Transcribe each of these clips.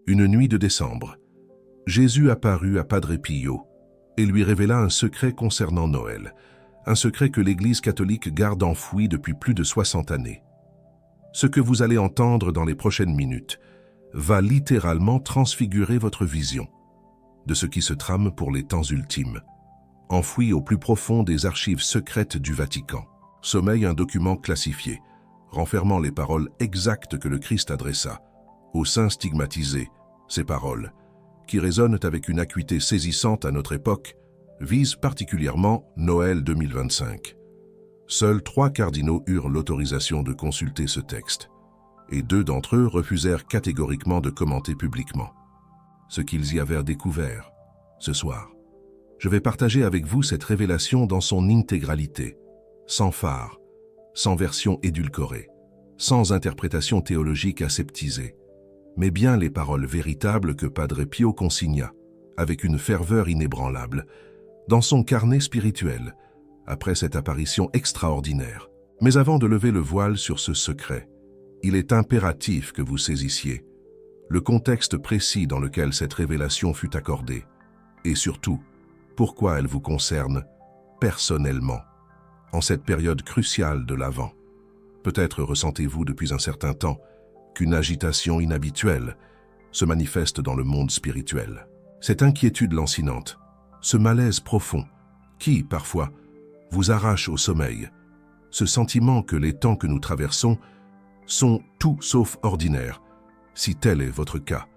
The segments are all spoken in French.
Une nuit de décembre, Jésus apparut à Padre Pio et lui révéla un secret concernant Noël, un secret que l'Église catholique garde enfoui depuis plus de 60 années. Ce que vous allez entendre dans les prochaines minutes va littéralement transfigurer votre vision de ce qui se trame pour les temps ultimes, enfoui au plus profond des archives secrètes du Vatican. Sommeille un document classifié, renfermant les paroles exactes que le Christ adressa aux saints stigmatisés. Ces paroles, qui résonnent avec une acuité saisissante à notre époque, visent particulièrement Noël 2025. Seuls 3 cardinaux eurent l'autorisation de consulter ce texte, et 2 d'entre eux refusèrent catégoriquement de commenter publiquement ce qu'ils y avaient découvert. Ce soir, je vais partager avec vous cette révélation dans son intégralité, sans phare, sans version édulcorée, sans interprétation théologique aseptisée, mais bien les paroles véritables que Padre Pio consigna, avec une ferveur inébranlable, dans son carnet spirituel, après cette apparition extraordinaire. Mais avant de lever le voile sur ce secret, il est impératif que vous saisissiez le contexte précis dans lequel cette révélation fut accordée, et surtout, pourquoi elle vous concerne personnellement, en cette période cruciale de l'Avent. Peut-être ressentez-vous depuis un certain temps qu'une agitation inhabituelle se manifeste dans le monde spirituel. Cette inquiétude lancinante, ce malaise profond, qui, parfois, vous arrache au sommeil, ce sentiment que les temps que nous traversons sont tout sauf ordinaires. Si tel est votre cas,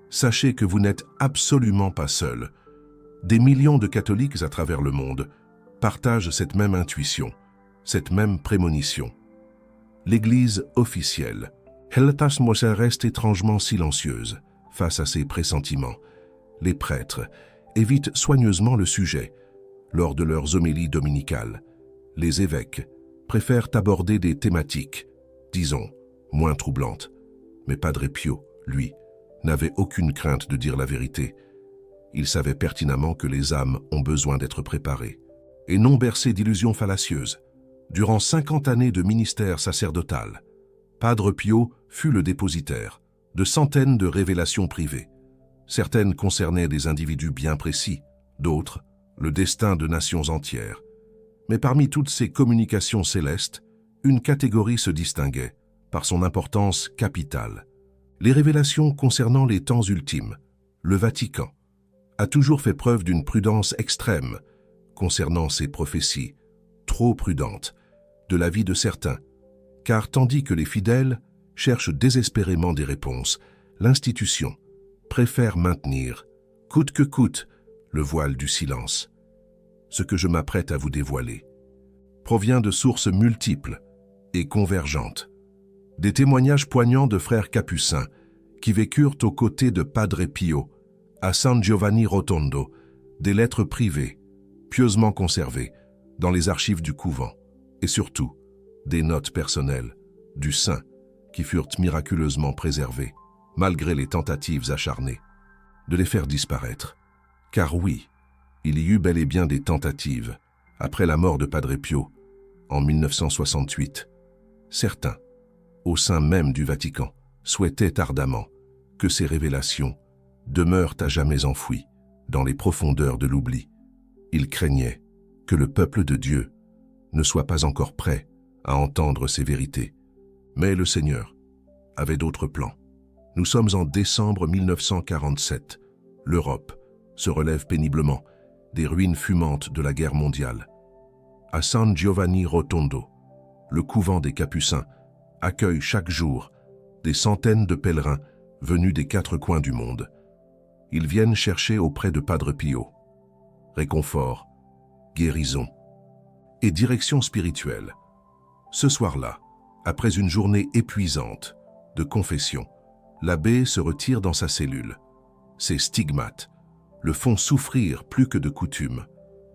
sachez que vous n'êtes absolument pas seul. Des millions de catholiques à travers le monde partagent cette même intuition, cette même prémonition. L'Église officielle, Heltas Mosa, reste étrangement silencieuse face à ces pressentiments. Les prêtres évitent soigneusement le sujet lors de leurs homélies dominicales. Les évêques préfèrent aborder des thématiques, disons, moins troublantes. Mais Padre Pio, lui, n'avait aucune crainte de dire la vérité. Il savait pertinemment que les âmes ont besoin d'être préparées, et non bercées d'illusions fallacieuses. Durant 50 années de ministère sacerdotal, Padre Pio fut le dépositaire de centaines de révélations privées. Certaines concernaient des individus bien précis, d'autres, le destin de nations entières. Mais parmi toutes ces communications célestes, une catégorie se distinguait par son importance capitale. Les révélations concernant les temps ultimes. Le Vatican a toujours fait preuve d'une prudence extrême concernant ces prophéties, trop prudentes, de l'avis de certains, car tandis que les fidèles cherchent désespérément des réponses, l'institution préfère maintenir, coûte que coûte, le voile du silence. Ce que je m'apprête à vous dévoiler provient de sources multiples et convergentes. Des témoignages poignants de frères capucins qui vécurent aux côtés de Padre Pio à San Giovanni Rotondo, des lettres privées, pieusement conservées dans les archives du couvent, et surtout des notes personnelles du saint qui furent miraculeusement préservées, malgré les tentatives acharnées de les faire disparaître. Car oui, il y eut bel et bien des tentatives après la mort de Padre Pio en 1968. Certains, au sein même du Vatican, souhaitaient ardemment que ces révélations demeurent à jamais enfouies dans les profondeurs de l'oubli. Ils craignaient que le peuple de Dieu ne soit pas encore prêt à entendre ces vérités. Mais le Seigneur avait d'autres plans. Nous sommes en décembre 1947. L'Europe se relève péniblement des ruines fumantes de la guerre mondiale. À San Giovanni Rotondo, le couvent des Capucins accueille chaque jour des centaines de pèlerins venus des 4 coins du monde. Ils viennent chercher auprès de Padre Pio réconfort, guérison et direction spirituelle. Ce soir-là, après une journée épuisante de confession, l'abbé se retire dans sa cellule. Ses stigmates le font souffrir plus que de coutume.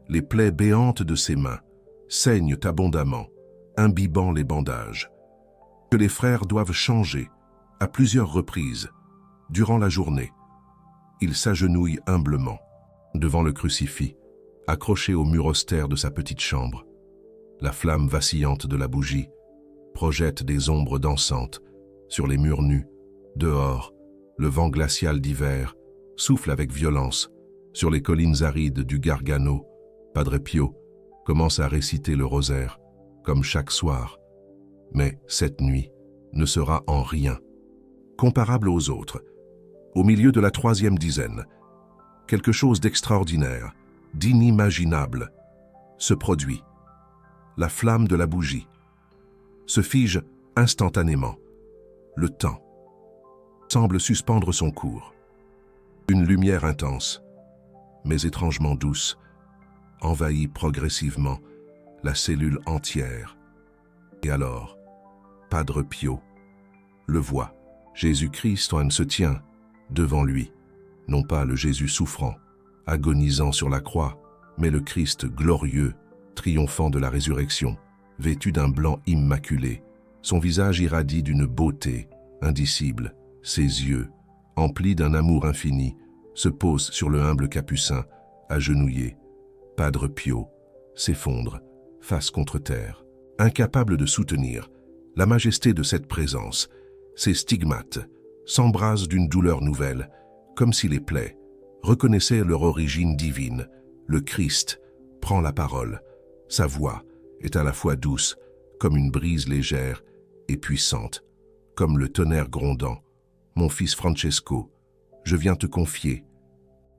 Les plaies béantes de ses mains saignent abondamment, imbibant les bandages, que les frères doivent changer à plusieurs reprises durant la journée. Il s'agenouille humblement devant le crucifix, accroché au mur austère de sa petite chambre. La flamme vacillante de la bougie projette des ombres dansantes sur les murs nus, dehors, Le vent glacial d'hiver souffle avec violence sur les collines arides du Gargano. Padre Pio commence à réciter le rosaire, comme chaque soir. Mais cette nuit ne sera en rien comparable aux autres. Au milieu de la 3e dizaine, quelque chose d'extraordinaire, d'inimaginable, se produit. La flamme de la bougie se fige instantanément. Le temps semble suspendre son cours. Une lumière intense, mais étrangement douce, envahit progressivement la cellule entière. Et alors, Padre Pio le voit. Jésus-Christ se tient devant lui, non pas le Jésus souffrant, agonisant sur la croix, mais le Christ glorieux, triomphant de la résurrection, vêtu d'un blanc immaculé. Son visage irradie d'une beauté indicible. Ses yeux, emplis d'un amour infini, se posent sur le humble capucin, agenouillé. Padre Pio s'effondre, face contre terre, incapable de soutenir la majesté de cette présence. Ses stigmates s'embrasent d'une douleur nouvelle, comme si les plaies reconnaissaient leur origine divine. Le Christ prend la parole. Sa voix est à la fois douce, comme une brise légère, et puissante, comme le tonnerre grondant. Mon fils Francesco, je viens te confier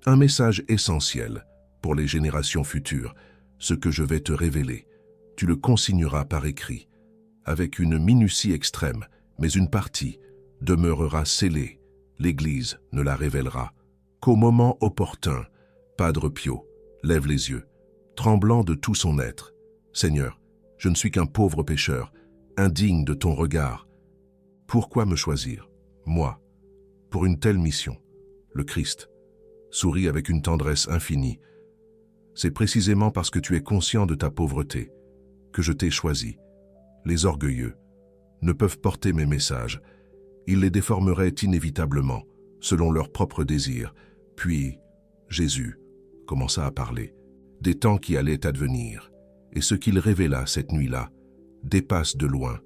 un message essentiel pour les générations futures. Ce que je vais te révéler, tu le consigneras par écrit, avec une minutie extrême, mais une partie demeurera scellée. L'Église ne la révélera qu'au moment opportun. Padre Pio lève les yeux, tremblant de tout son être. Seigneur, je ne suis qu'un pauvre pécheur, indigne de ton regard. Pourquoi me choisir, moi, pour une telle mission? Le Christ sourit avec une tendresse infinie. C'est précisément parce que tu es conscient de ta pauvreté que je t'ai choisi. Les orgueilleux ne peuvent porter mes messages. Ils les déformeraient inévitablement, selon leurs propres désirs. Puis, Jésus commença à parler des temps qui allaient advenir, et ce qu'il révéla cette nuit-là dépasse de loin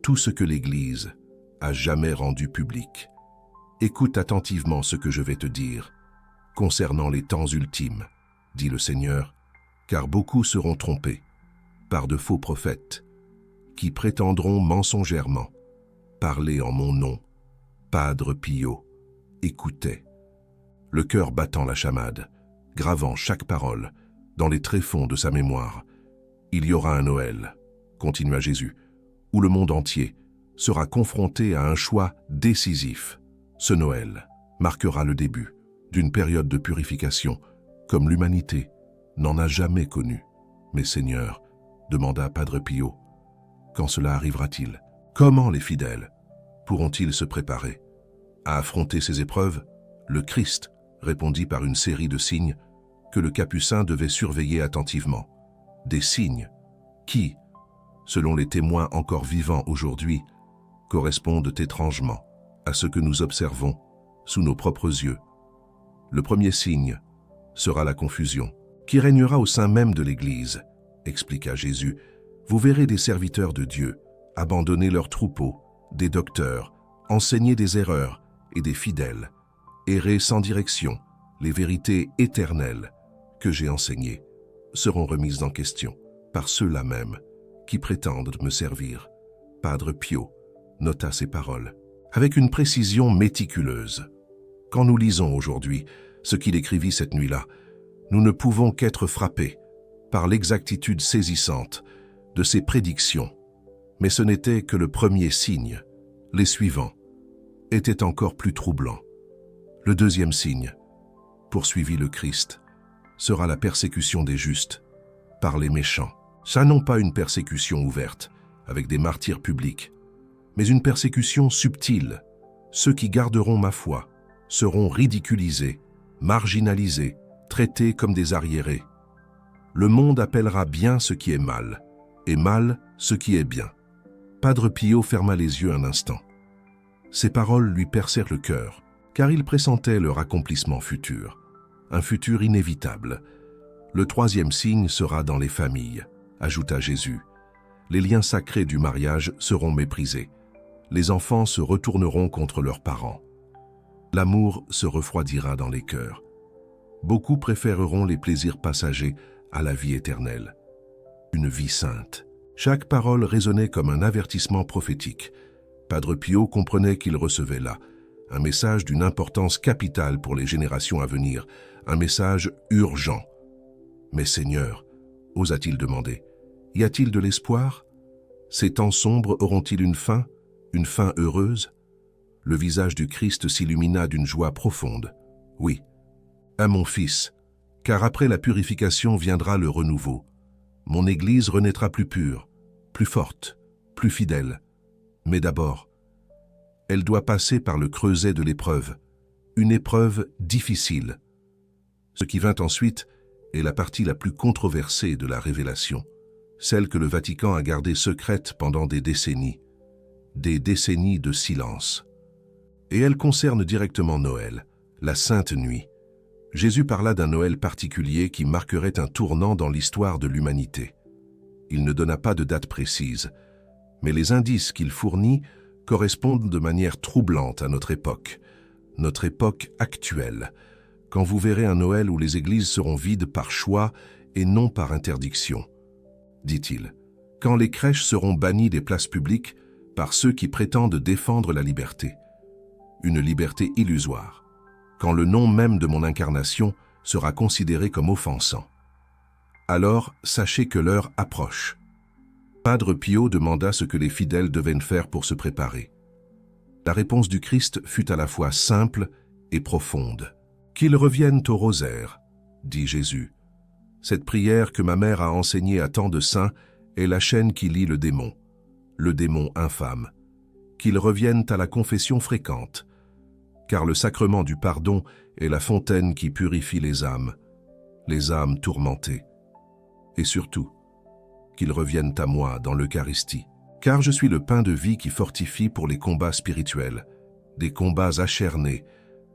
tout ce que l'Église a jamais rendu public. Écoute attentivement ce que je vais te dire concernant les temps ultimes, dit le Seigneur, car beaucoup seront trompés par de faux prophètes qui prétendront mensongèrement parler en mon nom. Padre Pio écoutait, le cœur battant la chamade, gravant chaque parole dans les tréfonds de sa mémoire. Il y aura un Noël, continua Jésus, où le monde entier sera confronté à un choix décisif. Ce Noël marquera le début d'une période de purification comme l'humanité n'en a jamais connu. Mais Seigneur, demanda Padre Pio, quand cela arrivera-t-il? Comment les fidèles pourront-ils se préparer à affronter ces épreuves? Le Christ répondit par une série de signes que le capucin devait surveiller attentivement. Des signes qui, selon les témoins encore vivants aujourd'hui, correspondent étrangement à ce que nous observons sous nos propres yeux. Le premier signe sera la confusion, qui régnera au sein même de l'Église, expliqua Jésus. Vous verrez des serviteurs de Dieu abandonner leurs troupeaux, des docteurs, enseigner des erreurs et des fidèles, errer sans direction. Les vérités éternelles que j'ai enseignées seront remises en question par ceux-là même qui prétendent me servir. Padre Pio nota ces paroles avec une précision méticuleuse. Quand nous lisons aujourd'hui ce qu'il écrivit cette nuit-là, nous ne pouvons qu'être frappés par l'exactitude saisissante de ses prédictions. Mais ce n'était que le premier signe. Les suivants étaient encore plus troublants. Le deuxième signe, poursuivit le Christ, sera la persécution des justes par les méchants. Ça non pas une persécution ouverte, avec des martyrs publics, mais une persécution subtile. Ceux qui garderont ma foi seront ridiculisés, marginalisés, traités comme des arriérés. Le monde appellera bien ce qui est mal, et mal ce qui est bien. Padre Pio ferma les yeux un instant. Ces paroles lui percèrent le cœur, car il pressentait leur accomplissement futur, un futur inévitable. Le troisième signe sera dans les familles, ajouta Jésus. Les liens sacrés du mariage seront méprisés. Les enfants se retourneront contre leurs parents. l'amour se refroidira dans les cœurs. Beaucoup préféreront les plaisirs passagers à la vie éternelle. Une vie sainte. Chaque parole résonnait comme un avertissement prophétique. Padre Pio comprenait qu'il recevait là un message d'une importance capitale pour les générations à venir, un message urgent. « Mais Seigneur, osa-t-il demander, y a-t-il de l'espoir? Ces temps sombres auront-ils une fin heureuse ?» Le visage du Christ s'illumina d'une joie profonde. « Oui, à mon Fils, car après la purification viendra le renouveau. Mon Église renaîtra plus pure, plus forte, plus fidèle. Mais d'abord, elle doit passer par le creuset de l'épreuve, une épreuve difficile. Ce qui vint ensuite est la partie la plus controversée de la révélation, celle que le Vatican a gardée secrète pendant des décennies de silence. Et elle concerne directement Noël, la Sainte Nuit. Jésus parla d'un Noël particulier qui marquerait un tournant dans l'histoire de l'humanité. Il ne donna pas de date précise, mais les indices qu'il fournit correspondent de manière troublante à notre époque actuelle, quand vous verrez un Noël où les églises seront vides par choix et non par interdiction, dit-il, quand les crèches seront bannies des places publiques par ceux qui prétendent défendre la liberté, une liberté illusoire, quand le nom même de mon incarnation sera considéré comme offensant. Alors, sachez que l'heure approche. Padre Pio demanda ce que les fidèles devaient faire pour se préparer. La réponse du Christ fut à la fois simple et profonde. « Qu'ils reviennent au rosaire, dit Jésus. Cette prière que ma mère a enseignée à tant de saints est la chaîne qui lie le démon infâme. Qu'ils reviennent à la confession fréquente, car le sacrement du pardon est la fontaine qui purifie les âmes tourmentées. Et surtout, qu'ils reviennent à moi dans l'Eucharistie, car je suis le pain de vie qui fortifie pour les combats spirituels, des combats acharnés. »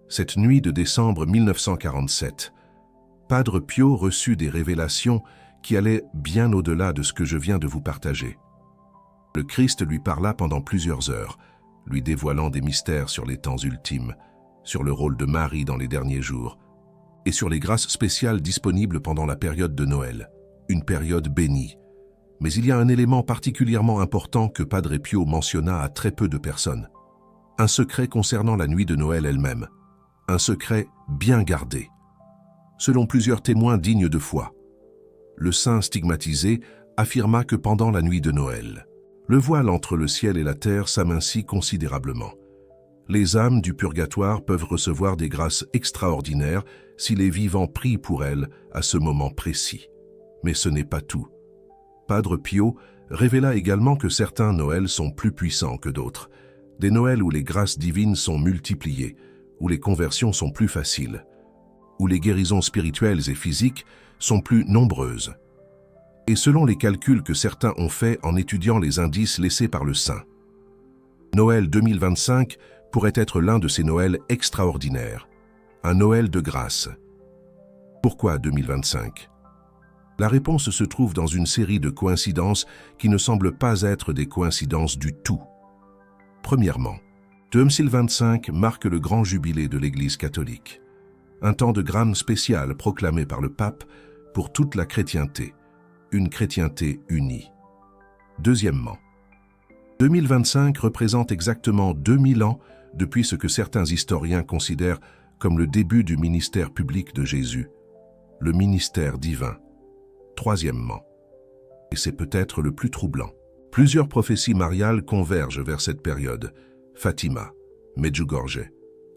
Cette nuit de décembre 1947, Padre Pio reçut des révélations qui allaient bien au-delà de ce que je viens de vous partager. Le Christ lui parla pendant plusieurs heures, lui dévoilant des mystères sur les temps ultimes, sur le rôle de Marie dans les derniers jours, et sur les grâces spéciales disponibles pendant la période de Noël, une période bénie. Mais il y a un élément particulièrement important que Padre Pio mentionna à très peu de personnes. Un secret concernant la nuit de Noël elle-même. Un secret bien gardé. Selon plusieurs témoins dignes de foi, le saint stigmatisé affirma que pendant la nuit de Noël, le voile entre le ciel et la terre s'amincit considérablement. Les âmes du purgatoire peuvent recevoir des grâces extraordinaires si les vivants prient pour elles à ce moment précis. Mais ce n'est pas tout. Padre Pio révéla également que certains Noëls sont plus puissants que d'autres, des Noëls où les grâces divines sont multipliées, où les conversions sont plus faciles, où les guérisons spirituelles et physiques sont plus nombreuses. Et selon les calculs que certains ont faits en étudiant les indices laissés par le saint, Noël 2025 pourrait être l'un de ces Noëls extraordinaires, un Noël de grâce. Pourquoi 2025 ? La réponse se trouve dans une série de coïncidences qui ne semblent pas être des coïncidences du tout. Premièrement, 2025 marque le grand jubilé de l'Église catholique, un temps de grâce spécial proclamé par le pape pour toute la chrétienté, une chrétienté unie. Deuxièmement, 2025 représente exactement 2000 ans depuis ce que certains historiens considèrent comme le début du ministère public de Jésus, le ministère divin. Troisièmement, et c'est peut-être le plus troublant, plusieurs prophéties mariales convergent vers cette période. Fatima, Medjugorje,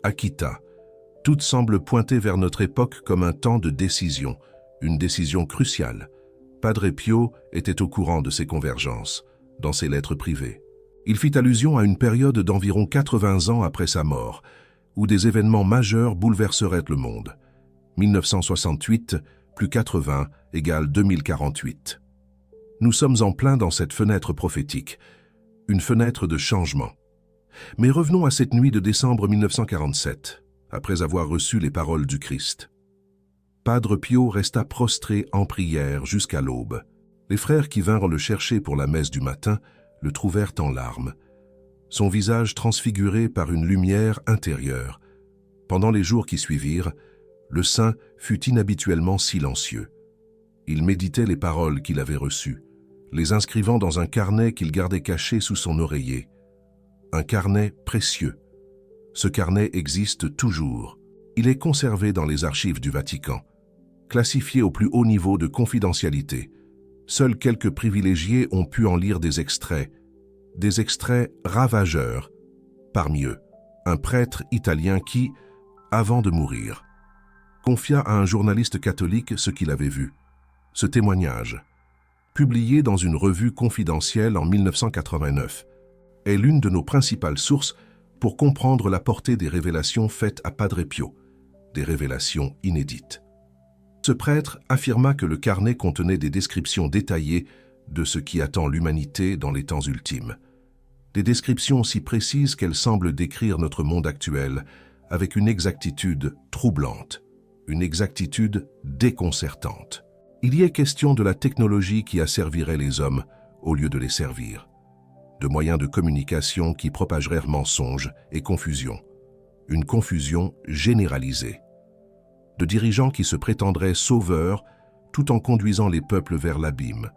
Akita, toutes semblent pointer vers notre époque comme un temps de décision, une décision cruciale. Padre Pio était au courant de ces convergences, dans ses lettres privées. Il fit allusion à une période d'environ 80 ans après sa mort, où des événements majeurs bouleverseraient le monde. 1968 plus 80 égale 2048. Nous sommes en plein dans cette fenêtre prophétique, une fenêtre de changement. Mais revenons à cette nuit de décembre 1947, après avoir reçu les paroles du Christ. Padre Pio resta prostré en prière jusqu'à l'aube. Les frères qui vinrent le chercher pour la messe du matin le trouvèrent en larmes, son visage transfiguré par une lumière intérieure. Pendant les jours qui suivirent, le saint fut inhabituellement silencieux. Il méditait les paroles qu'il avait reçues, les inscrivant dans un carnet qu'il gardait caché sous son oreiller. Un carnet précieux. Ce carnet existe toujours. Il est conservé dans les archives du Vatican, classifié au plus haut niveau de confidentialité. Seuls quelques privilégiés ont pu en lire des extraits ravageurs. Parmi eux, un prêtre italien qui, avant de mourir, confia à un journaliste catholique ce qu'il avait vu. Ce témoignage, publié dans une revue confidentielle en 1989, est l'une de nos principales sources pour comprendre la portée des révélations faites à Padre Pio, des révélations inédites. Ce prêtre affirma que le carnet contenait des descriptions détaillées de ce qui attend l'humanité dans les temps ultimes. Des descriptions si précises qu'elles semblent décrire notre monde actuel avec une exactitude troublante, une exactitude déconcertante. Il y est question de la technologie qui asservirait les hommes au lieu de les servir, de moyens de communication qui propageraient mensonges et confusion, une confusion généralisée, de dirigeants qui se prétendraient sauveurs tout en conduisant les peuples vers l'abîme,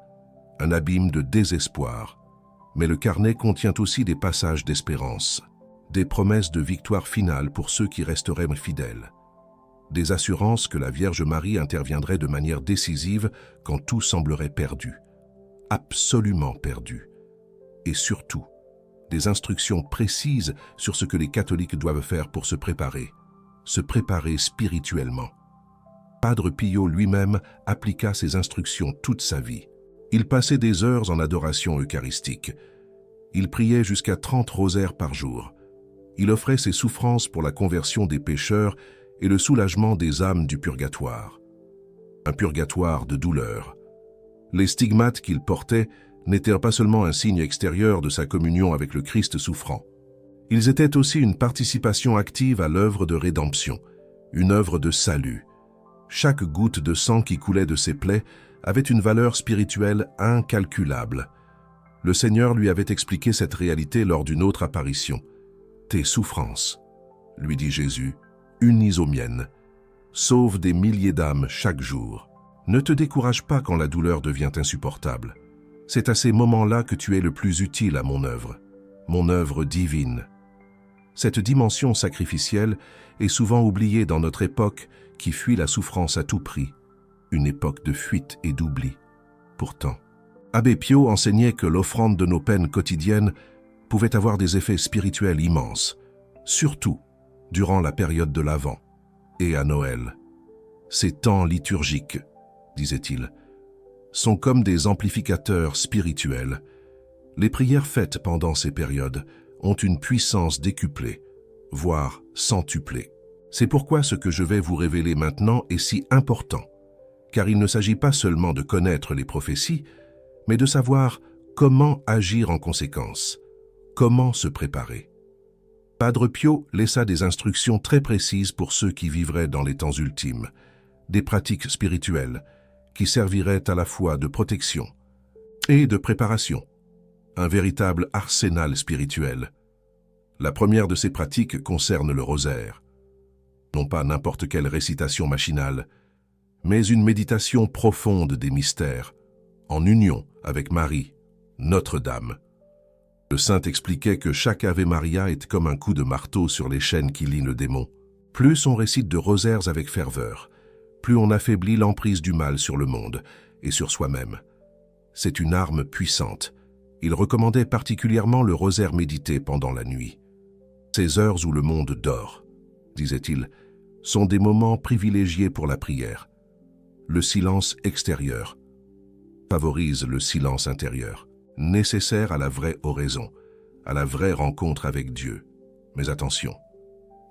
un abîme de désespoir. Mais le carnet contient aussi des passages d'espérance, des promesses de victoire finale pour ceux qui resteraient fidèles, des assurances que la Vierge Marie interviendrait de manière décisive quand tout semblerait perdu, absolument perdu, et surtout, des instructions précises sur ce que les catholiques doivent faire pour se préparer spirituellement. Padre Pio lui-même appliqua ces instructions toute sa vie. Il passait des heures en adoration eucharistique. Il priait jusqu'à 30 rosaires par jour. Il offrait ses souffrances pour la conversion des pécheurs et le soulagement des âmes du purgatoire. Un purgatoire de douleur. Les stigmates qu'il portait n'étaient pas seulement un signe extérieur de sa communion avec le Christ souffrant. Ils étaient aussi une participation active à l'œuvre de rédemption, une œuvre de salut. Chaque goutte de sang qui coulait de ses plaies avait une valeur spirituelle incalculable. Le Seigneur lui avait expliqué cette réalité lors d'une autre apparition. « Tes souffrances, lui dit Jésus, unies aux miennes, sauvent des milliers d'âmes chaque jour. Ne te décourage pas quand la douleur devient insupportable. C'est à ces moments-là que tu es le plus utile à mon œuvre divine. » Cette dimension sacrificielle est souvent oubliée dans notre époque qui fuit la souffrance à tout prix, une époque de fuite et d'oubli. Pourtant, Abbé Pio enseignait que l'offrande de nos peines quotidiennes pouvait avoir des effets spirituels immenses, surtout durant la période de l'Avent et à Noël. Ces temps liturgiques, disait-il, sont comme des amplificateurs spirituels. Les prières faites pendant ces périodes ont une puissance décuplée, voire centuplée. C'est pourquoi ce que je vais vous révéler maintenant est si important, car il ne s'agit pas seulement de connaître les prophéties, mais de savoir comment agir en conséquence, comment se préparer. Padre Pio laissa des instructions très précises pour ceux qui vivraient dans les temps ultimes, des pratiques spirituelles qui serviraient à la fois de protection et de préparation, un véritable arsenal spirituel. La première de ces pratiques concerne le rosaire. Non pas n'importe quelle récitation machinale, mais une méditation profonde des mystères, en union avec Marie, Notre-Dame. Le saint expliquait que chaque Ave Maria est comme un coup de marteau sur les chaînes qui lient le démon. Plus on récite de rosaires avec ferveur, plus on affaiblit l'emprise du mal sur le monde et sur soi-même. C'est une arme puissante. Il recommandait particulièrement le rosaire médité pendant la nuit. Ces heures où le monde dort, disait-il, sont des moments privilégiés pour la prière. Le silence extérieur favorise le silence intérieur, nécessaire à la vraie oraison, à la vraie rencontre avec Dieu. Mais attention,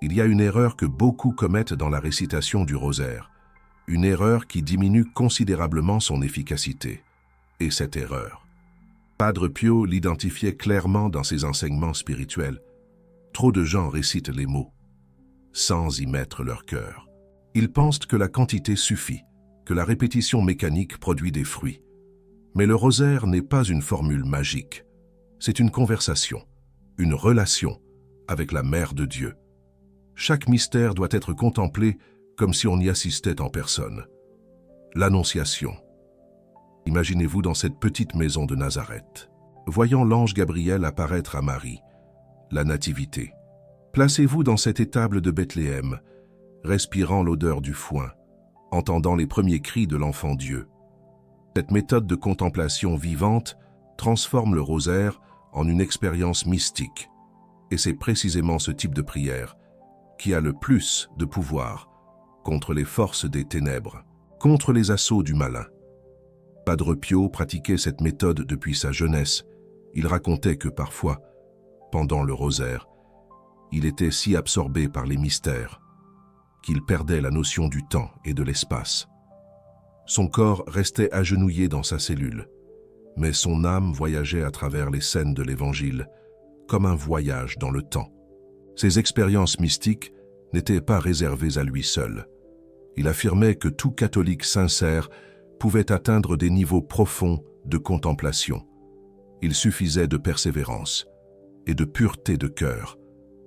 il y a une erreur que beaucoup commettent dans la récitation du rosaire, une erreur qui diminue considérablement son efficacité. Et cette erreur, Padre Pio l'identifiait clairement dans ses enseignements spirituels. Trop de gens récitent les mots, sans y mettre leur cœur. Ils pensent que la quantité suffit, que la répétition mécanique produit des fruits. Mais le rosaire n'est pas une formule magique. C'est une conversation, une relation avec la Mère de Dieu. Chaque mystère doit être contemplé comme si on y assistait en personne. L'Annonciation. Imaginez-vous dans cette petite maison de Nazareth, voyant l'ange Gabriel apparaître à Marie, la Nativité. Placez-vous dans cette étable de Bethléem, respirant l'odeur du foin, entendant les premiers cris de l'enfant Dieu. Cette méthode de contemplation vivante transforme le rosaire en une expérience mystique. Et c'est précisément ce type de prière qui a le plus de pouvoir contre les forces des ténèbres, contre les assauts du malin. Padre Pio pratiquait cette méthode depuis sa jeunesse. Il racontait que parfois, pendant le rosaire, il était si absorbé par les mystères qu'il perdait la notion du temps et de l'espace. Son corps restait agenouillé dans sa cellule, mais son âme voyageait à travers les scènes de l'Évangile, comme un voyage dans le temps. Ces expériences mystiques n'étaient pas réservées à lui seul. Il affirmait que tout catholique sincère pouvait atteindre des niveaux profonds de contemplation. Il suffisait de persévérance et de pureté de cœur,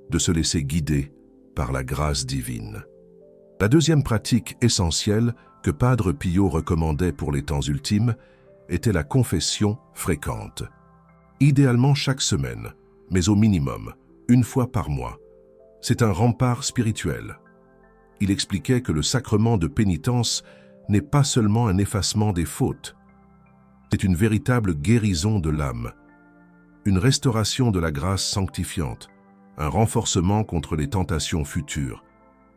de se laisser guider par la grâce divine. La deuxième pratique essentielle que Padre Pio recommandait pour les temps ultimes était la confession fréquente. Idéalement chaque semaine, mais au minimum, une fois par mois. C'est un rempart spirituel. Il expliquait que le sacrement de pénitence n'est pas seulement un effacement des fautes. C'est une véritable guérison de l'âme, une restauration de la grâce sanctifiante, un renforcement contre les tentations futures.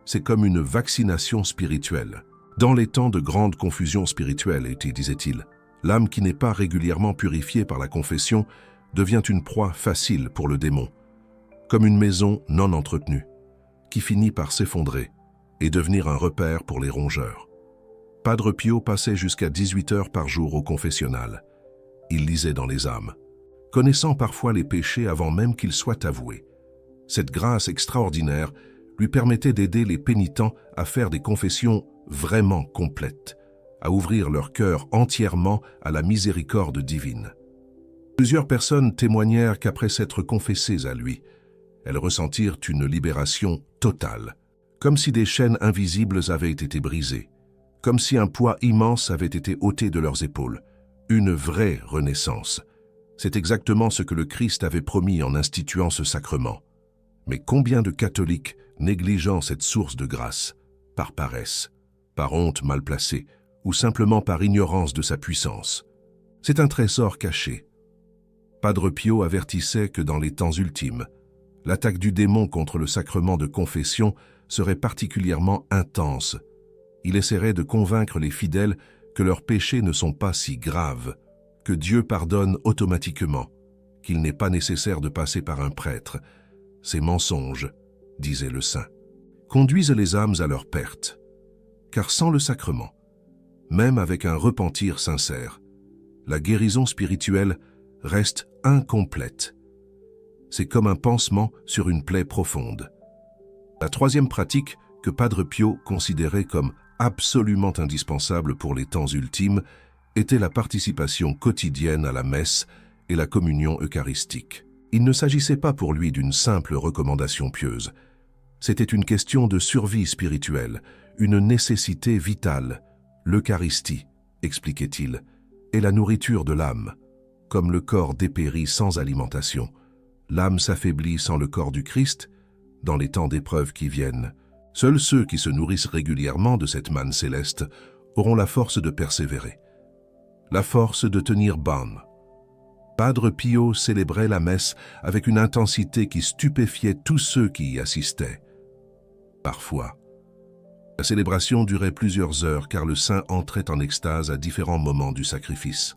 C'est comme une vaccination spirituelle. Dans les temps de grande confusion spirituelle, disait-il, l'âme qui n'est pas régulièrement purifiée par la confession devient une proie facile pour le démon, comme une maison non entretenue, qui finit par s'effondrer et devenir un repère pour les rongeurs. Padre Pio passait jusqu'à 18 heures par jour au confessionnal. Il lisait dans les âmes, connaissant parfois les péchés avant même qu'ils soient avoués. Cette grâce extraordinaire lui permettait d'aider les pénitents à faire des confessions vraiment complètes, à ouvrir leur cœur entièrement à la miséricorde divine. Plusieurs personnes témoignèrent qu'après s'être confessées à lui, elles ressentirent une libération totale, comme si des chaînes invisibles avaient été brisées, comme si un poids immense avait été ôté de leurs épaules. Une vraie renaissance. C'est exactement ce que le Christ avait promis en instituant ce sacrement. Mais combien de catholiques négligeant cette source de grâce, par paresse, par honte mal placée, ou simplement par ignorance de sa puissance? C'est un trésor caché. Padre Pio avertissait que dans les temps ultimes, l'attaque du démon contre le sacrement de confession serait particulièrement intense. Il essaierait de convaincre les fidèles que leurs péchés ne sont pas si graves, que Dieu pardonne automatiquement, qu'il n'est pas nécessaire de passer par un prêtre. Ces mensonges, disait le saint, conduisent les âmes à leur perte. Car sans le sacrement, même avec un repentir sincère, la guérison spirituelle reste incomplète. C'est comme un pansement sur une plaie profonde. La troisième pratique que Padre Pio considérait comme absolument indispensable pour les temps ultimes était la participation quotidienne à la messe et la communion eucharistique. Il ne s'agissait pas pour lui d'une simple recommandation pieuse. C'était une question de survie spirituelle, une nécessité vitale. L'Eucharistie, expliquait-il, est la nourriture de l'âme. Comme le corps dépérit sans alimentation, l'âme s'affaiblit sans le corps du Christ. Dans les temps d'épreuve qui viennent, seuls ceux qui se nourrissent régulièrement de cette manne céleste auront la force de persévérer, la force de tenir bon. Padre Pio célébrait la messe avec une intensité qui stupéfiait tous ceux qui y assistaient. Parfois, la célébration durait plusieurs heures car le saint entrait en extase à différents moments du sacrifice.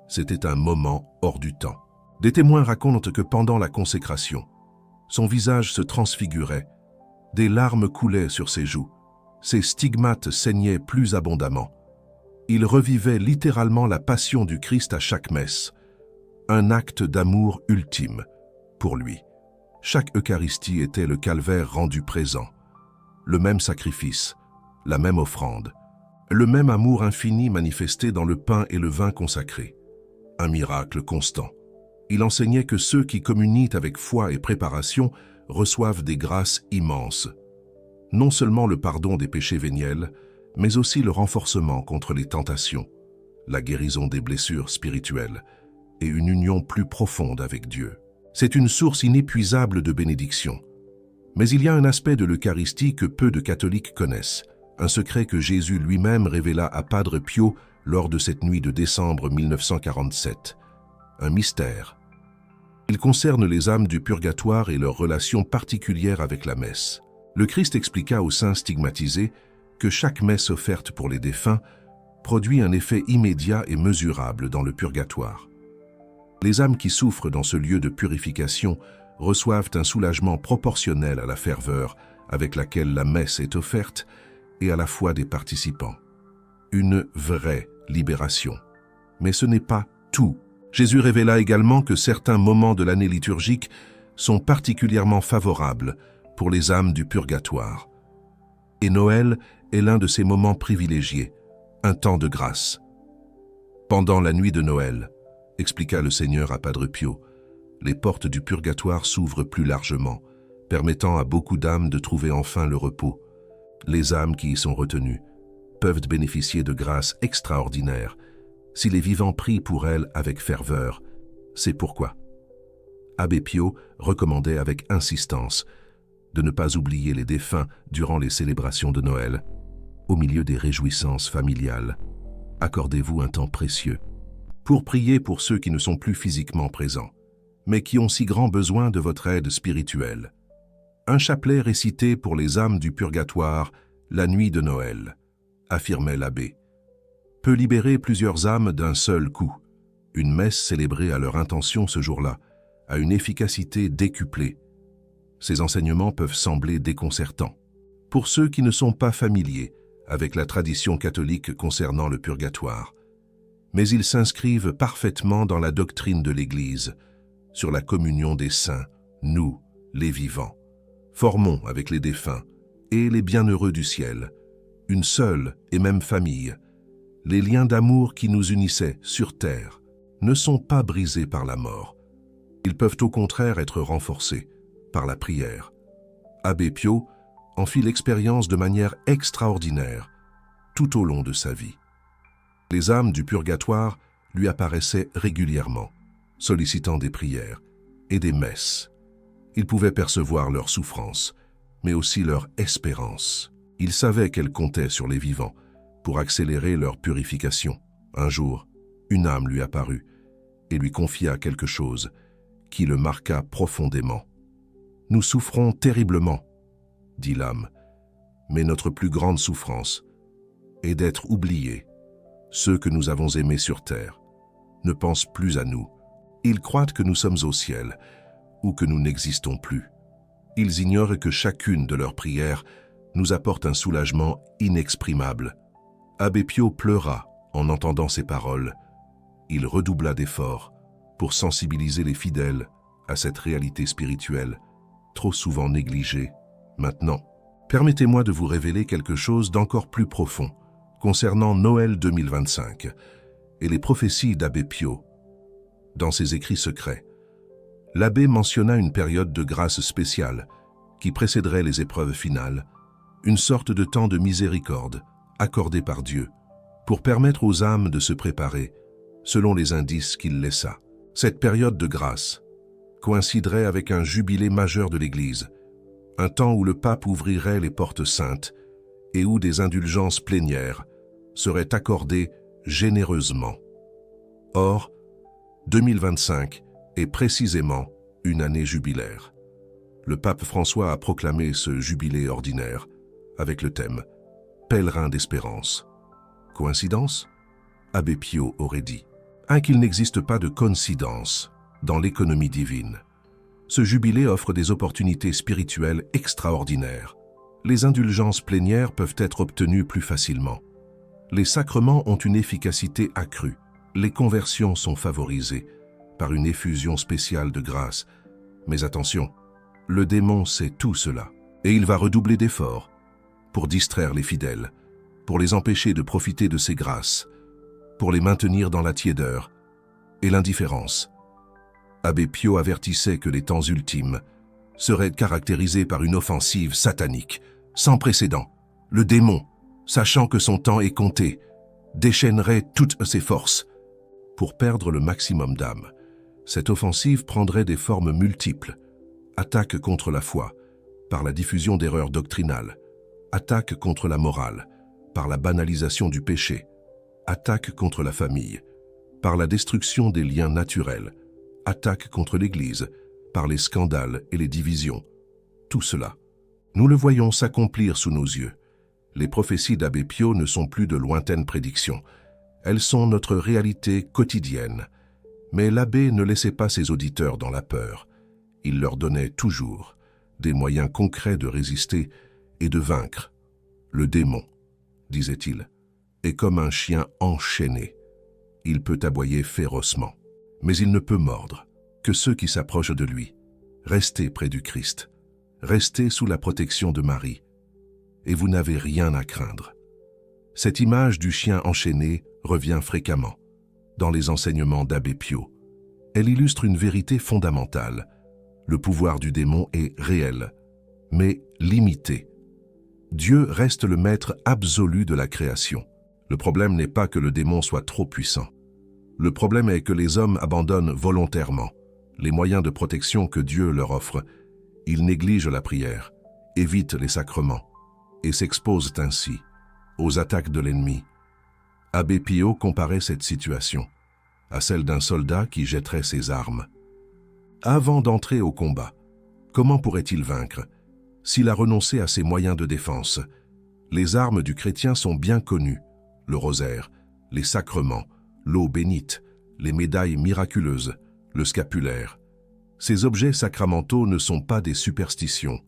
C'était un moment hors du temps. Des témoins racontent que pendant la consécration, son visage se transfigurait, des larmes coulaient sur ses joues, ses stigmates saignaient plus abondamment. Il revivait littéralement la passion du Christ à chaque messe, un acte d'amour ultime pour lui. Chaque Eucharistie était le calvaire rendu présent, le même sacrifice, la même offrande, le même amour infini manifesté dans le pain et le vin consacrés. Un miracle constant. Il enseignait que ceux qui communient avec foi et préparation reçoivent des grâces immenses. Non seulement le pardon des péchés véniels, mais aussi le renforcement contre les tentations, la guérison des blessures spirituelles et une union plus profonde avec Dieu. C'est une source inépuisable de bénédictions. Mais il y a un aspect de l'Eucharistie que peu de catholiques connaissent, un secret que Jésus lui-même révéla à Padre Pio lors de cette nuit de décembre 1947. Un mystère. Il concerne les âmes du purgatoire et leur relation particulière avec la messe. Le Christ expliqua aux saints stigmatisés que chaque messe offerte pour les défunts produit un effet immédiat et mesurable dans le purgatoire. Les âmes qui souffrent dans ce lieu de purification reçoivent un soulagement proportionnel à la ferveur avec laquelle la messe est offerte et à la foi des participants. Une vraie libération. Mais ce n'est pas tout. Jésus révéla également que certains moments de l'année liturgique sont particulièrement favorables pour les âmes du purgatoire. Et Noël est l'un de ces moments privilégiés, un temps de grâce. Pendant la nuit de Noël, expliqua le Seigneur à Padre Pio, les portes du purgatoire s'ouvrent plus largement, permettant à beaucoup d'âmes de trouver enfin le repos. Les âmes qui y sont retenues peuvent bénéficier de grâces extraordinaires si les vivants prient pour elles avec ferveur. C'est pourquoi Abbé Pio recommandait avec insistance de ne pas oublier les défunts durant les célébrations de Noël. Au milieu des réjouissances familiales, accordez-vous un temps précieux pour prier pour ceux qui ne sont plus physiquement présents, mais qui ont si grand besoin de votre aide spirituelle. Un chapelet récité pour les âmes du purgatoire la nuit de Noël, affirmait l'abbé, peut libérer plusieurs âmes d'un seul coup. Une messe célébrée à leur intention ce jour-là a une efficacité décuplée. Ces enseignements peuvent sembler déconcertants pour ceux qui ne sont pas familiers avec la tradition catholique concernant le purgatoire, mais ils s'inscrivent parfaitement dans la doctrine de l'Église sur la communion des saints, nous, les vivants. Formons avec les défunts et les bienheureux du ciel une seule et même famille. Les liens d'amour qui nous unissaient sur terre ne sont pas brisés par la mort. Ils peuvent au contraire être renforcés par la prière. Abbé Pio en fit l'expérience de manière extraordinaire tout au long de sa vie. Les âmes du purgatoire lui apparaissaient régulièrement, sollicitant des prières et des messes. Il pouvait percevoir leur souffrance, mais aussi leur espérance. Il savait qu'elle comptait sur les vivants pour accélérer leur purification. Un jour, une âme lui apparut et lui confia quelque chose qui le marqua profondément. « Nous souffrons terriblement, » dit l'âme, « mais notre plus grande souffrance est d'être oubliés. Ceux que nous avons aimés sur terre ne pensent plus à nous. Ils croient que nous sommes au ciel ou que nous n'existons plus. Ils ignorent que chacune de leurs prières nous apporte un soulagement inexprimable. » Abbé Pio pleura en entendant ces paroles. Il redoubla d'efforts pour sensibiliser les fidèles à cette réalité spirituelle, trop souvent négligée. Maintenant, permettez-moi de vous révéler quelque chose d'encore plus profond concernant Noël 2025 et les prophéties d'Abbé Pio. Dans ses écrits secrets, l'abbé mentionna une période de grâce spéciale qui précéderait les épreuves finales, une sorte de temps de miséricorde accordé par Dieu pour permettre aux âmes de se préparer selon les indices qu'il laissa. Cette période de grâce coïnciderait avec un jubilé majeur de l'Église, un temps où le pape ouvrirait les portes saintes et où des indulgences plénières seraient accordées généreusement. Or, 2025 est précisément une année jubilaire. Le pape François a proclamé ce jubilé ordinaire avec le thème « Pèlerin d'espérance ». Coïncidence ? Abbé Pio aurait dit qu'il n'existe pas de coïncidence dans l'économie divine. Ce jubilé offre des opportunités spirituelles extraordinaires. Les indulgences plénières peuvent être obtenues plus facilement. Les sacrements ont une efficacité accrue. Les conversions sont favorisées par une effusion spéciale de grâce. Mais attention, le démon sait tout cela et il va redoubler d'efforts pour distraire les fidèles, pour les empêcher de profiter de ces grâces, pour les maintenir dans la tiédeur et l'indifférence. Abbé Pio avertissait que les temps ultimes serait caractérisé par une offensive satanique, sans précédent. Le démon, sachant que son temps est compté, déchaînerait toutes ses forces. Pour perdre le maximum d'âmes, cette offensive prendrait des formes multiples. Attaque contre la foi, par la diffusion d'erreurs doctrinales. Attaque contre la morale, par la banalisation du péché. Attaque contre la famille, par la destruction des liens naturels. Attaque contre l'Église, par les scandales et les divisions. Tout cela, nous le voyons s'accomplir sous nos yeux. Les prophéties d'Abbé Pio ne sont plus de lointaines prédictions. Elles sont notre réalité quotidienne. Mais l'abbé ne laissait pas ses auditeurs dans la peur. Il leur donnait toujours des moyens concrets de résister et de vaincre. Le démon, disait-il, est comme un chien enchaîné. Il peut aboyer férocement, mais il ne peut mordre que ceux qui s'approchent de lui. Restez près du Christ, restez sous la protection de Marie, et vous n'avez rien à craindre. Cette image du chien enchaîné revient fréquemment dans les enseignements d'Abbé Pio. Elle illustre une vérité fondamentale. Le pouvoir du démon est réel, mais limité. Dieu reste le maître absolu de la création. Le problème n'est pas que le démon soit trop puissant. Le problème est que les hommes abandonnent volontairement les moyens de protection que Dieu leur offre. Ils négligent la prière, évitent les sacrements et s'exposent ainsi aux attaques de l'ennemi. Abbé Pio comparait cette situation à celle d'un soldat qui jetterait ses armes. Avant d'entrer au combat, comment pourrait-il vaincre s'il a renoncé à ses moyens de défense? Les armes du chrétien sont bien connues: le rosaire, les sacrements, l'eau bénite, les médailles miraculeuses, le scapulaire. Ces objets sacramentaux ne sont pas des superstitions.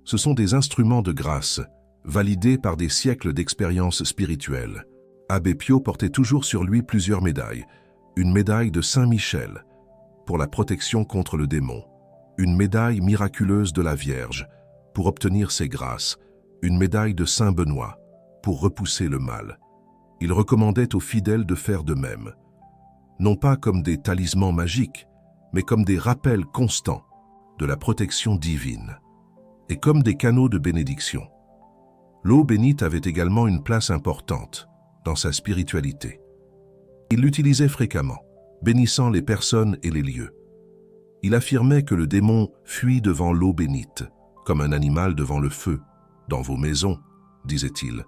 Ce sont des instruments de grâce, validés par des siècles d'expérience spirituelle. Abbé Pio portait toujours sur lui plusieurs médailles. Une médaille de Saint-Michel, pour la protection contre le démon. Une médaille miraculeuse de la Vierge, pour obtenir ses grâces. Une médaille de Saint-Benoît, pour repousser le mal. Il recommandait aux fidèles de faire de même. Non pas comme des talismans magiques, mais comme des rappels constants de la protection divine, et comme des canaux de bénédiction. L'eau bénite avait également une place importante dans sa spiritualité. Il l'utilisait fréquemment, bénissant les personnes et les lieux. Il affirmait que le démon fuit devant l'eau bénite, comme un animal devant le feu. Dans vos maisons, disait-il,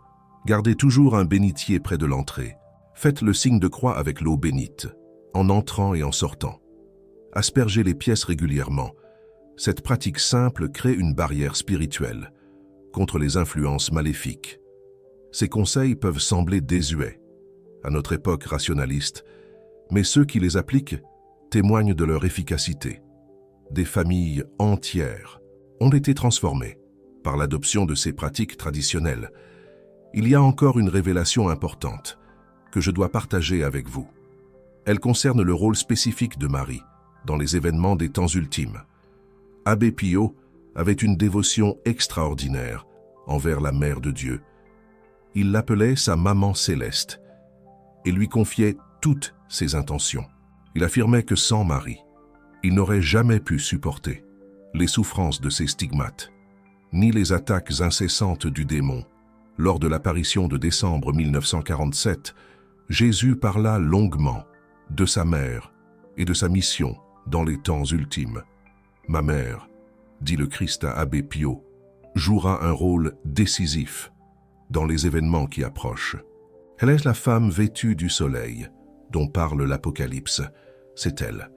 gardez toujours un bénitier près de l'entrée. Faites le signe de croix avec l'eau bénite, en entrant et en sortant. Aspergez les pièces régulièrement. Cette pratique simple crée une barrière spirituelle contre les influences maléfiques. Ces conseils peuvent sembler désuets à notre époque rationaliste, mais ceux qui les appliquent témoignent de leur efficacité. Des familles entières ont été transformées par l'adoption de ces pratiques traditionnelles. Il y a encore une révélation importante que je dois partager avec vous. Elle concerne le rôle spécifique de Marie dans les événements des temps ultimes. Abbé Pio avait une dévotion extraordinaire envers la Mère de Dieu. Il l'appelait sa maman céleste et lui confiait toutes ses intentions. Il affirmait que sans Marie, il n'aurait jamais pu supporter les souffrances de ses stigmates, ni les attaques incessantes du démon. Lors de l'apparition de décembre 1947, Jésus parla longuement de sa mère et de sa mission dans les temps ultimes. « Ma mère, dit le Christ à Abbé Pio, jouera un rôle décisif dans les événements qui approchent. Elle est la femme vêtue du soleil dont parle l'Apocalypse. C'est elle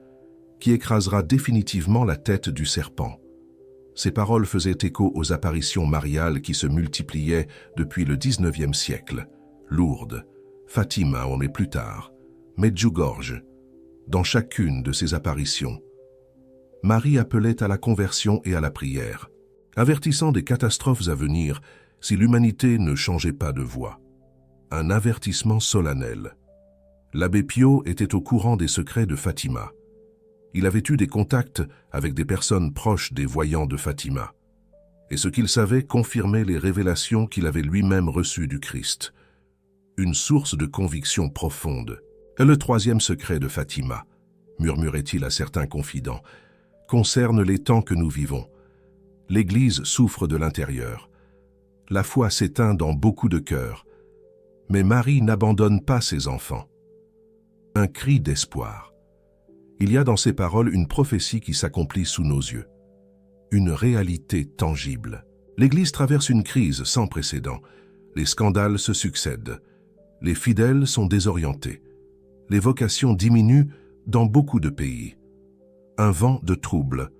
qui écrasera définitivement la tête du serpent. » Ces paroles faisaient écho aux apparitions mariales qui se multipliaient depuis le XIXe siècle. Lourdes, Fatima en est plus tard, Medjugorje. Dans chacune de ces apparitions, Marie appelait à la conversion et à la prière, avertissant des catastrophes à venir si l'humanité ne changeait pas de voie. Un avertissement solennel. L'abbé Pio était au courant des secrets de Fatima. Il avait eu des contacts avec des personnes proches des voyants de Fatima, et ce qu'il savait confirmait les révélations qu'il avait lui-même reçues du Christ. Une source de conviction profonde. « Le troisième secret de Fatima, murmurait-il à certains confidents, concerne les temps que nous vivons. L'Église souffre de l'intérieur. La foi s'éteint dans beaucoup de cœurs. Mais Marie n'abandonne pas ses enfants. Un cri d'espoir. Il y a dans ces paroles une prophétie qui s'accomplit sous nos yeux. Une réalité tangible. L'Église traverse une crise sans précédent. Les scandales se succèdent. Les fidèles sont désorientés. Les vocations diminuent dans beaucoup de pays. Un vent de trouble.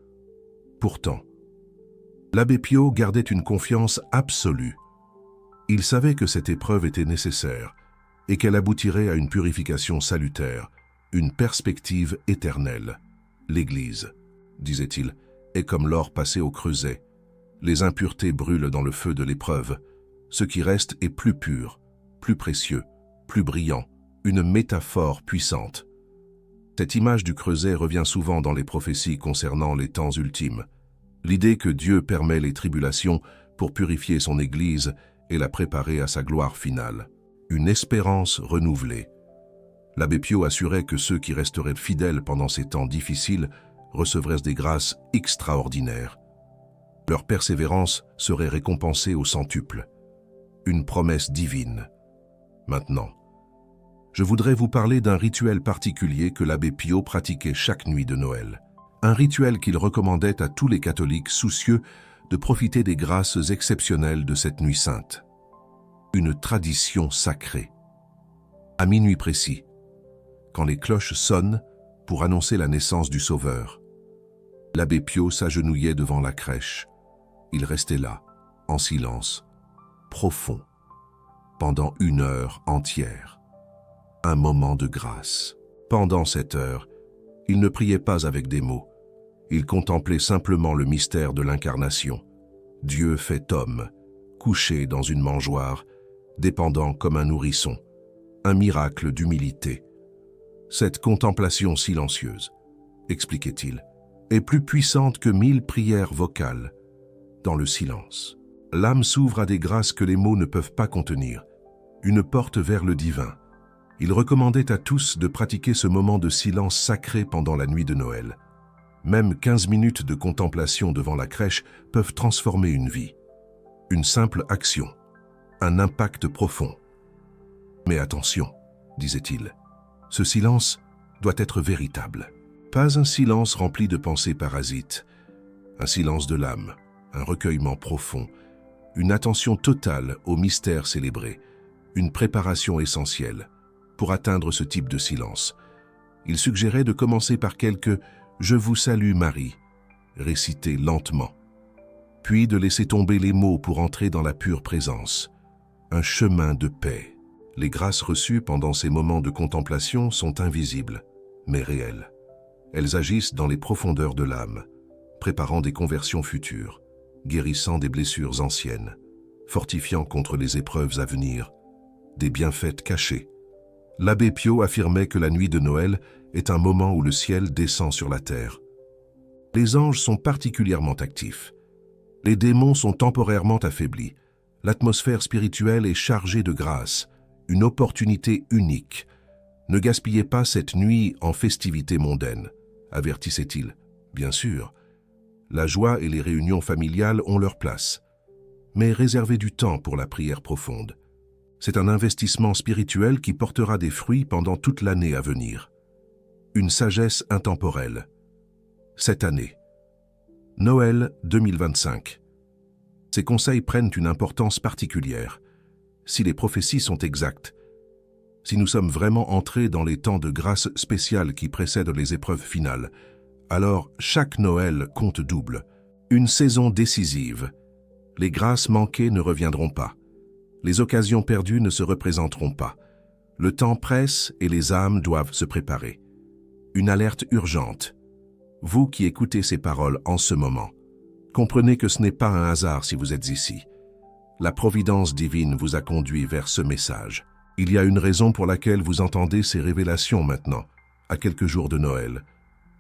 Pourtant, l'abbé Pio gardait une confiance absolue. Il savait que cette épreuve était nécessaire et qu'elle aboutirait à une purification salutaire, une perspective éternelle. L'Église, disait-il, est comme l'or passé au creuset. Les impuretés brûlent dans le feu de l'épreuve. Ce qui reste est plus pur, plus précieux, plus brillant, une métaphore puissante. Cette image du creuset revient souvent dans les prophéties concernant les temps ultimes. L'idée que Dieu permet les tribulations pour purifier son Église et la préparer à sa gloire finale. Une espérance renouvelée. L'abbé Pio assurait que ceux qui resteraient fidèles pendant ces temps difficiles recevraient des grâces extraordinaires. Leur persévérance serait récompensée au centuple. Une promesse divine. Maintenant, je voudrais vous parler d'un rituel particulier que l'abbé Pio pratiquait chaque nuit de Noël. Un rituel qu'il recommandait à tous les catholiques soucieux de profiter des grâces exceptionnelles de cette nuit sainte. Une tradition sacrée. À minuit précis, quand les cloches sonnent pour annoncer la naissance du Sauveur, l'abbé Pio s'agenouillait devant la crèche. Il restait là, en silence, profond, pendant 1 heure entière. Un moment de grâce. Pendant cette heure, il ne priait pas avec des mots. Il contemplait simplement le mystère de l'incarnation. Dieu fait homme, couché dans une mangeoire, dépendant comme un nourrisson. Un miracle d'humilité. Cette contemplation silencieuse, expliquait-il, est plus puissante que 1000 prières vocales. Dans le silence, l'âme s'ouvre à des grâces que les mots ne peuvent pas contenir. Une porte vers le divin. Il recommandait à tous de pratiquer ce moment de silence sacré pendant la nuit de Noël. Même 15 minutes de contemplation devant la crèche peuvent transformer une vie. Une simple action, un impact profond. Mais attention, disait-il, ce silence doit être véritable. Pas un silence rempli de pensées parasites, un silence de l'âme, un recueillement profond, une attention totale au mystère célébré, une préparation essentielle. Pour atteindre ce type de silence, il suggérait de commencer par quelques « Je vous salue Marie » récités lentement, puis de laisser tomber les mots pour entrer dans la pure présence. Un chemin de paix. Les grâces reçues pendant ces moments de contemplation sont invisibles, mais réelles. Elles agissent dans les profondeurs de l'âme, préparant des conversions futures, guérissant des blessures anciennes, fortifiant contre les épreuves à venir, des bienfaits cachés. L'abbé Pio affirmait que la nuit de Noël est un moment où le ciel descend sur la terre. Les anges sont particulièrement actifs. Les démons sont temporairement affaiblis. L'atmosphère spirituelle est chargée de grâce, une opportunité unique. Ne gaspillez pas cette nuit en festivités mondaines, avertissait-il. Bien sûr, la joie et les réunions familiales ont leur place, mais réservez du temps pour la prière profonde. C'est un investissement spirituel qui portera des fruits pendant toute l'année à venir. Une sagesse intemporelle. Cette année. Noël 2025. Ces conseils prennent une importance particulière. Si les prophéties sont exactes, si nous sommes vraiment entrés dans les temps de grâce spéciale qui précèdent les épreuves finales, alors chaque Noël compte double. Une saison décisive. Les grâces manquées ne reviendront pas. Les occasions perdues ne se représenteront pas. Le temps presse et les âmes doivent se préparer. Une alerte urgente. Vous qui écoutez ces paroles en ce moment, comprenez que ce n'est pas un hasard si vous êtes ici. La providence divine vous a conduit vers ce message. Il y a une raison pour laquelle vous entendez ces révélations maintenant, à quelques jours de Noël.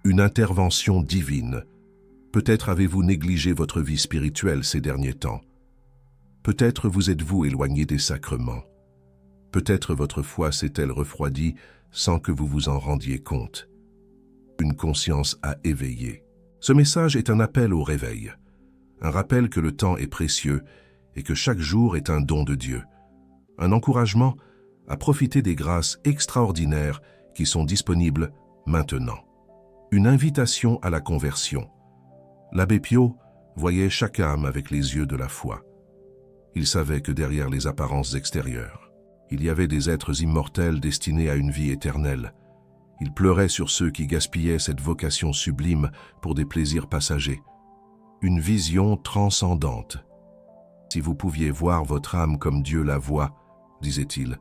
Une intervention divine. Peut-être avez-vous négligé votre vie spirituelle ces derniers temps. Peut-être vous êtes-vous éloigné des sacrements. Peut-être votre foi s'est-elle refroidie sans que vous vous en rendiez compte. Une conscience à éveiller. Ce message est un appel au réveil. un rappel que le temps est précieux et que chaque jour est un don de Dieu, un encouragement à profiter des grâces extraordinaires qui sont disponibles maintenant. Une invitation à la conversion. L'abbé Pio voyait chaque âme avec les yeux de la foi. Il savait que derrière les apparences extérieures, il y avait des êtres immortels destinés à une vie éternelle. Il pleurait sur ceux qui gaspillaient cette vocation sublime pour des plaisirs passagers. Une vision transcendante. Si vous pouviez voir votre âme comme Dieu la voit, disait-il,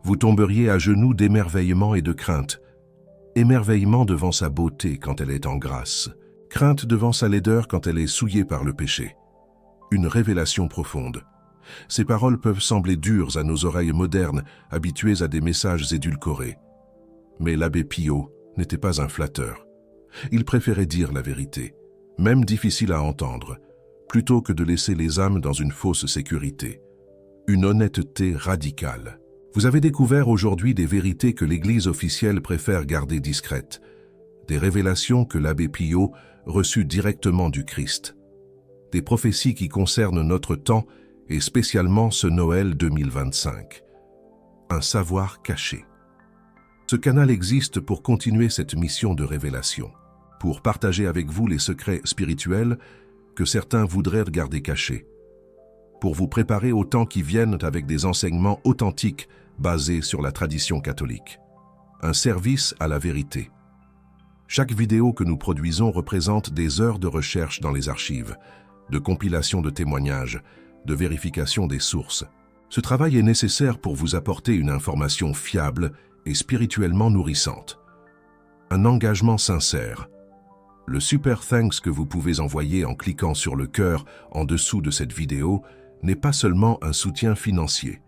vous tomberiez à genoux d'émerveillement et de crainte. Émerveillement devant sa beauté quand elle est en grâce. Crainte devant sa laideur quand elle est souillée par le péché. Une révélation profonde. Ces paroles peuvent sembler dures à nos oreilles modernes, habituées à des messages édulcorés. Mais l'abbé Pio n'était pas un flatteur. Il préférait dire la vérité, même difficile à entendre, plutôt que de laisser les âmes dans une fausse sécurité. Une honnêteté radicale. Vous avez découvert aujourd'hui des vérités que l'Église officielle préfère garder discrètes, des révélations que l'abbé Pio reçut directement du Christ, des prophéties qui concernent notre temps et spécialement ce Noël 2025. Un savoir caché. Ce canal existe pour continuer cette mission de révélation, pour partager avec vous les secrets spirituels que certains voudraient garder cachés, pour vous préparer aux temps qui viennent avec des enseignements authentiques basés sur la tradition catholique. Un service à la vérité. Chaque vidéo que nous produisons représente des heures de recherche dans les archives, de compilation de témoignages, de vérification des sources. Ce travail est nécessaire pour vous apporter une information fiable et spirituellement nourrissante. Un engagement sincère. Le super thanks que vous pouvez envoyer en cliquant sur le cœur en dessous de cette vidéo n'est pas seulement un soutien financier.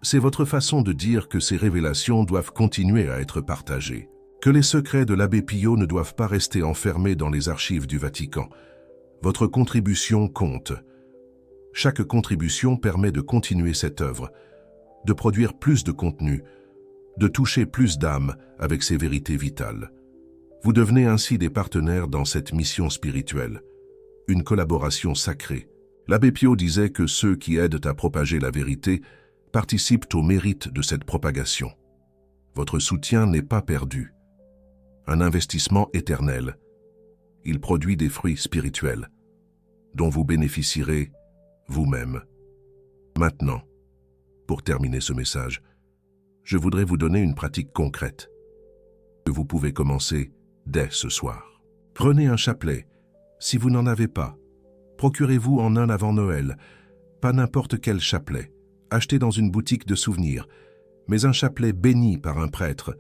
C'est votre façon de dire que ces révélations doivent continuer à être partagées, que les secrets de l'abbé Pio ne doivent pas rester enfermés dans les archives du Vatican. Votre contribution compte. Chaque contribution permet de continuer cette œuvre, de produire plus de contenu, de toucher plus d'âmes avec ces vérités vitales. Vous devenez ainsi des partenaires dans cette mission spirituelle, une collaboration sacrée. L'abbé Pio disait que ceux qui aident à propager la vérité participent au mérite de cette propagation. Votre soutien n'est pas perdu. Un investissement éternel. Il produit des fruits spirituels, dont vous bénéficierez vous-même. Maintenant, pour terminer ce message, je voudrais vous donner une pratique concrète que vous pouvez commencer dès ce soir. Prenez un chapelet. Si vous n'en avez pas, procurez-vous en un avant Noël. Pas n'importe quel chapelet, acheté dans une boutique de souvenirs, mais un chapelet béni par un prêtre,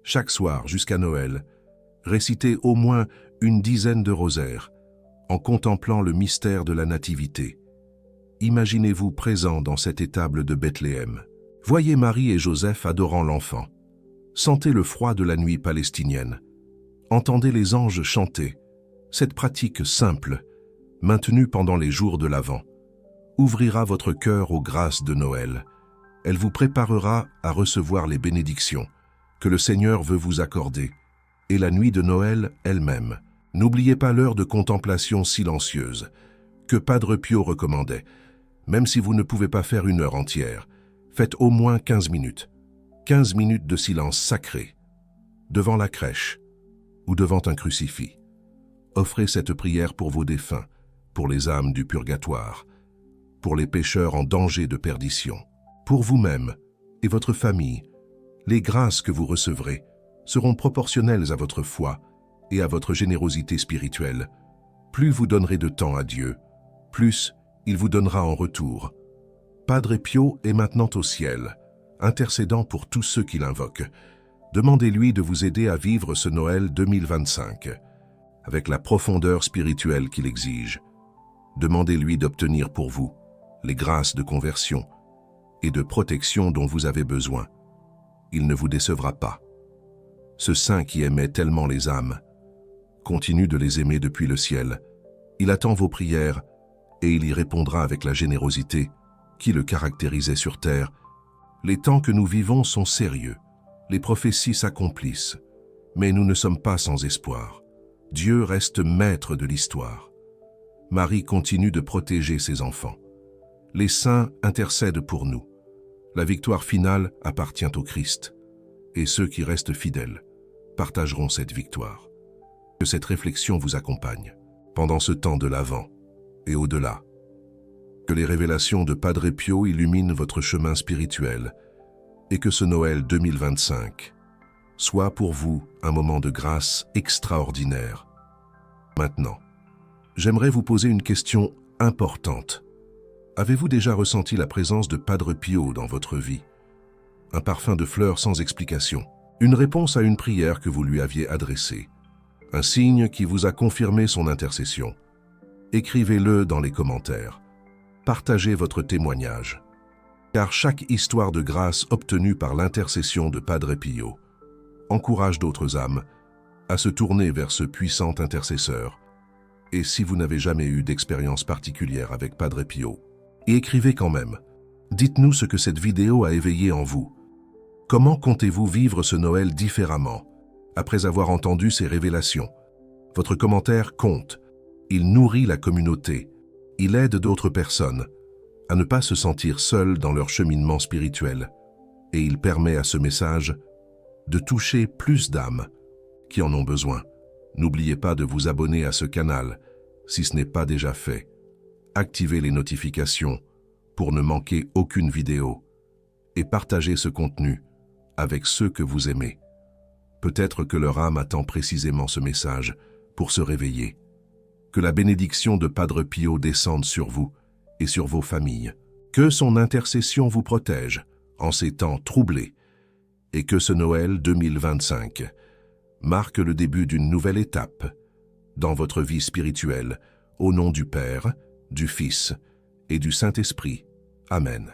chaque soir jusqu'à Noël. Récitez au moins une dizaine de rosaires, en contemplant le mystère de la Nativité. Imaginez-vous présent dans cette étable de Bethléem. Voyez Marie et Joseph adorant l'enfant. Sentez le froid de la nuit palestinienne. Entendez les anges chanter. Cette pratique simple, maintenue pendant les jours de l'Avent, ouvrira votre cœur aux grâces de Noël. Elle vous préparera à recevoir les bénédictions que le Seigneur veut vous accorder, et la nuit de Noël elle-même. N'oubliez pas l'heure de contemplation silencieuse que Padre Pio recommandait. Même si vous ne pouvez pas faire une heure entière, faites au moins 15 minutes. 15 minutes de silence sacré, devant la crèche ou devant un crucifix. Offrez cette prière pour vos défunts, pour les âmes du purgatoire, pour les pécheurs en danger de perdition, pour vous-même et votre famille. Les grâces que vous recevrez seront proportionnelles à votre foi et à votre générosité spirituelle. Plus vous donnerez de temps à Dieu, plus il vous donnera en retour. Padre Pio est maintenant au ciel, intercédant pour tous ceux qui l'invoquent. Demandez-lui de vous aider à vivre ce Noël 2025, avec la profondeur spirituelle qu'il exige. Demandez-lui d'obtenir pour vous les grâces de conversion et de protection dont vous avez besoin. Il ne vous décevra pas. Ce saint qui aimait tellement les âmes continue de les aimer depuis le ciel. Il attend vos prières et il y répondra avec la générosité qui le caractérisait sur terre. Les temps que nous vivons sont sérieux. Les prophéties s'accomplissent. Mais nous ne sommes pas sans espoir. Dieu reste maître de l'histoire. Marie continue de protéger ses enfants. Les saints intercèdent pour nous. La victoire finale appartient au Christ. Et ceux qui restent fidèles partageront cette victoire. Que cette réflexion vous accompagne pendant ce temps de l'Avent et au-delà. Que les révélations de Padre Pio illuminent votre chemin spirituel et que ce Noël 2025 soit pour vous un moment de grâce extraordinaire. Maintenant, j'aimerais vous poser une question importante. Avez-vous déjà ressenti la présence de Padre Pio dans votre vie? Un parfum de fleurs sans explication, une réponse à une prière que vous lui aviez adressée, un signe qui vous a confirmé son intercession. Écrivez-le dans les commentaires. Partagez votre témoignage. Car chaque histoire de grâce obtenue par l'intercession de Padre Pio encourage d'autres âmes à se tourner vers ce puissant intercesseur. Et si vous n'avez jamais eu d'expérience particulière avec Padre Pio, écrivez quand même. Dites-nous ce que cette vidéo a éveillé en vous. Comment comptez-vous vivre ce Noël différemment, après avoir entendu ces révélations? Votre commentaire compte. Il nourrit la communauté. Il aide d'autres personnes à ne pas se sentir seules dans leur cheminement spirituel. Et il permet à ce message de toucher plus d'âmes qui en ont besoin. N'oubliez pas de vous abonner à ce canal si ce n'est pas déjà fait. Activez les notifications pour ne manquer aucune vidéo et partagez ce contenu avec ceux que vous aimez. Peut-être que leur âme attend précisément ce message pour se réveiller. Que la bénédiction de Padre Pio descende sur vous et sur vos familles. Que son intercession vous protège en ces temps troublés et que ce Noël 2025 marque le début d'une nouvelle étape dans votre vie spirituelle, au nom du Père, du Fils et du Saint-Esprit. Amen.